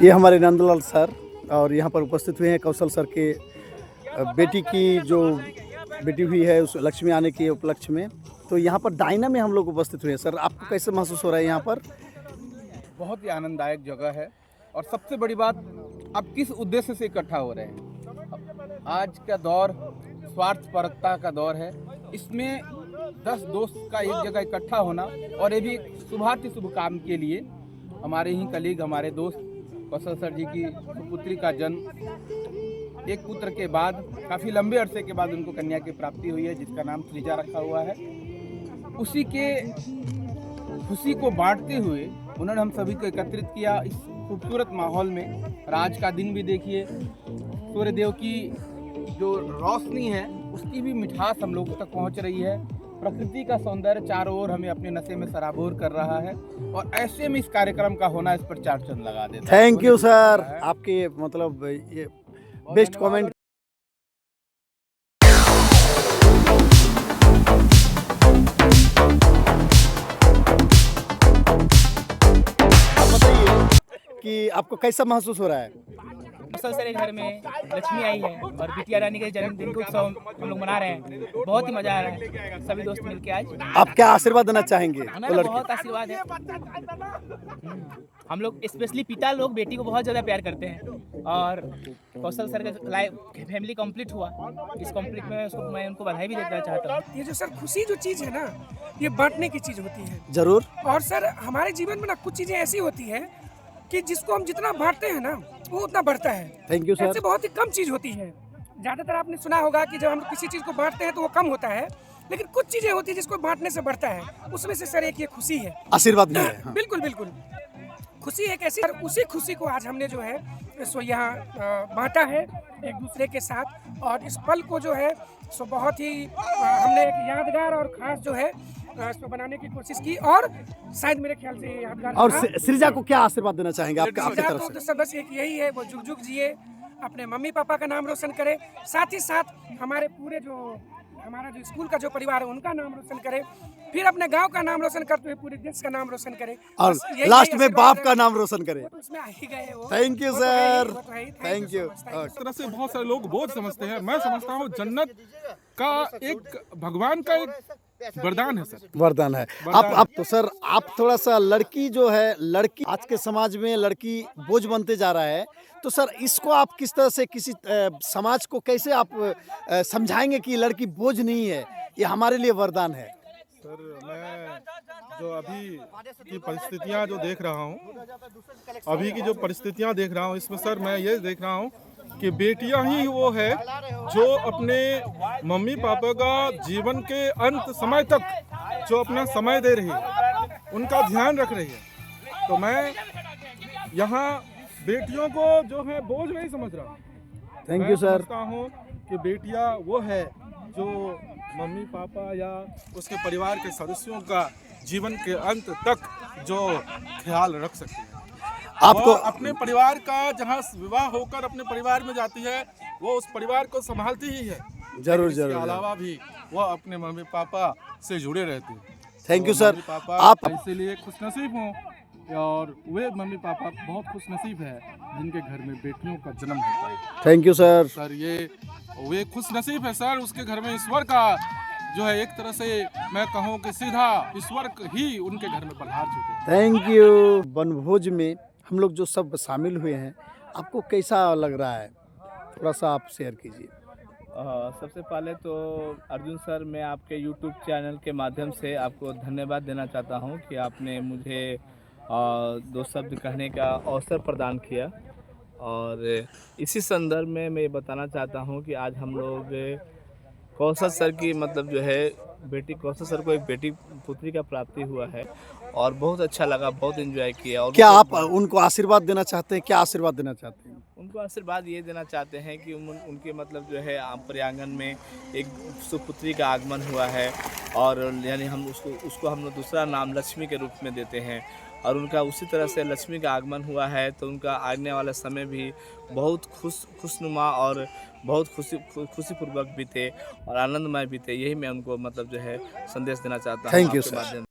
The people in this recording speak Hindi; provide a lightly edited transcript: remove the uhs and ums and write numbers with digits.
ये हमारे नंदलाल सर और यहाँ पर उपस्थित हुए हैं कौशल सर के बेटी की जो बेटी हुई है उस लक्ष्मी आने के उपलक्ष्य में। तो यहाँ पर डायना में हम लोग उपस्थित हुए हैं। सर आपको कैसे महसूस हो रहा है यहाँ पर? बहुत ही आनंददायक जगह है और सबसे बड़ी बात, अब किस उद्देश्य से इकट्ठा हो रहे हैं। आज का दौर स्वार्थपरकता का दौर है। इसमें 10 दोस्त का एक जगह इकट्ठा होना और ये भी एक शुभार्थी शुभ काम के लिए। हमारे ही कलीग, हमारे दोस्त कौशल सर जी की पुत्री का जन्म, एक पुत्र के बाद काफ़ी लंबे अरसे के बाद उनको कन्या की प्राप्ति हुई है जिसका नाम सृजा रखा हुआ है। उसी के खुशी को बांटते हुए उन्होंने हम सभी को एकत्रित किया इस खूबसूरत माहौल में। और आज का दिन भी देखिए, सूर्यदेव की जो रोशनी है उसकी भी मिठास हम लोगों तक पहुंच रही है। प्रकृति का सौंदर्य चारों ओर हमें अपने नशे में सराबोर कर रहा है और ऐसे में इस कार्यक्रम का होना इस पर चार चांद लगा देता है। थैंक यू सर, आपके मतलब ये बेस्ट कमेंट। कि आपको कैसा महसूस हो रहा है? कौशल सर के घर में लक्ष्मी आई है और बिटिया रानी के जन्मदिन का उत्सव हम लोग मना रहे हैं। बहुत ही मजा आ रहा है सभी दोस्त मिलके आज। आप क्या आशीर्वाद देना चाहेंगे? हमारा बहुत आशीर्वाद है। हम लोग स्पेशली पिता लोग बेटी को बहुत ज़्यादा प्यार करते हैं और कौशल सर का लाइफ फैमिली कंप्लीट हुआ। इस कंप्लीट में उसको मैं उनको बधाई भी देना चाहता हूँ। ये जो सर खुशी जो चीज़ है ना, ये बांटने की चीज़ होती है। जरूर। और सर हमारे जीवन में ना कुछ चीज़ें ऐसी होती है कि जिसको हम जितना बांटते हैं ना वो उतना बढ़ता है। Thank you sir. ऐसे बहुत ही कम चीज़ होती है। ज़्यादातर आपने सुना होगा कि जब हम किसी चीज़ को बांटते हैं तो वो कम होता है, लेकिन कुछ चीज़ें होती है जिसको बांटने से बढ़ता है। उसमें से सर एक ये खुशी है। आशीर्वाद भी है। हाँ। बिल्कुल बिल्कुल, खुशी एक ऐसी, उसी खुशी को आज हमने जो है सो यहाँ बांटा है एक दूसरे के साथ। और इस पल को जो है सो बहुत ही हमने एक यादगार और ख़ास जो है इसको बनाने की कोशिश की और शायद मेरे ख्याल से यादगार। और सृजा को क्या आशीर्वाद देना चाहेंगे आपके तरफ से? तो सब बस एक यही है, वो जुग जुग जिए, अपने मम्मी पापा का नाम रोशन करे, साथ ही साथ हमारे पूरे जो हमारा जो स्कूल का जो परिवार है उनका नाम रोशन करे, फिर अपने गांव का नाम रोशन करते हुए पूरे देश का नाम रोशन करे और लास्ट में बाप का नाम रोशन करे। तो उसमें आ ही गए वो। Thank you sir, thank you. इस तरह से बहुत सारे लोग बोझ समझते हैं। मैं समझता हूँ जन्नत का एक भगवान का एक वरदान है सर, वरदान है। आप तो सर आप थोड़ा सा लड़की जो है, लड़की आज के समाज में लड़की बोझ बनते जा रहा है, तो सर इसको आप किस तरह से किसी समाज को कैसे आप समझाएंगे कि लड़की बोझ नहीं है, ये हमारे लिए वरदान है? सर मैं जो अभी की परिस्थितियाँ जो देख रहा हूँ, अभी की जो परिस्थितियाँ देख रहा हूँ, इसमें सर मैं ये देख रहा हूँ कि बेटियां ही वो है जो अपने मम्मी पापा का जीवन के अंत समय तक जो अपना समय दे रही है, उनका ध्यान रख रही है। तो मैं यहाँ बेटियों को जो है बोझ नहीं समझ रहा। Thank you sir. समझता हूँ कि बेटियां वो है जो मम्मी पापा या उसके परिवार के सदस्यों का जीवन के अंत तक जो ख्याल रख सकती है। आपको अपने परिवार का, जहाँ विवाह होकर अपने परिवार में जाती है, वो उस परिवार को संभालती ही है। जरूर इसके जरूर। अलावा भी वो अपने मम्मी पापा से जुड़े रहते हैं। थैंक यू तो सर। मम्मी पापा आप इसीलिए खुशनसीब हों और वे मम्मी पापा बहुत खुशनसीब है जिनके घर में बेटियों का जन्म होता है। Thank you sir. सर ये वे खुशनसीब है सर, उसके घर में ईश्वर का जो है एक तरह से मैं कहूँ कि सीधा ईश्वर ही उनके घर में पधार चुके। Thank you. वनभोज में हम लोग जो सब शामिल हुए हैं, आपको कैसा लग रहा है? थोड़ा सा आप शेयर कीजिए। सबसे पहले तो अर्जुन सर, मैं आपके यूट्यूब चैनल के माध्यम से आपको धन्यवाद देना चाहता हूं कि आपने मुझे दो शब्द कहने का अवसर प्रदान किया। और इसी संदर्भ में मैं ये बताना चाहता हूं कि आज हम लोग कौशल सर की मतलब जो है बेटी, कौशल सर को एक बेटी पुत्री का प्राप्ति हुआ है और बहुत अच्छा लगा, बहुत एंजॉय किया। और क्या आप उनको आशीर्वाद देना चाहते हैं? क्या आशीर्वाद देना चाहते हैं? उनको आशीर्वाद ये देना चाहते हैं कि उनके मतलब जो है पर्यांगन में एक सुपुत्री का आगमन हुआ है और यानी हम उसको हम लोग दूसरा नाम लक्ष्मी के रूप में देते हैं और उनका उसी तरह से लक्ष्मी का आगमन हुआ है। तो उनका आने वाला समय भी बहुत खुशनुमा और बहुत खुशीपूर्वक बीते और आनंदमय बीते, यही मैं उनको मतलब जो है संदेश देना चाहता हूँ। Thank you sir.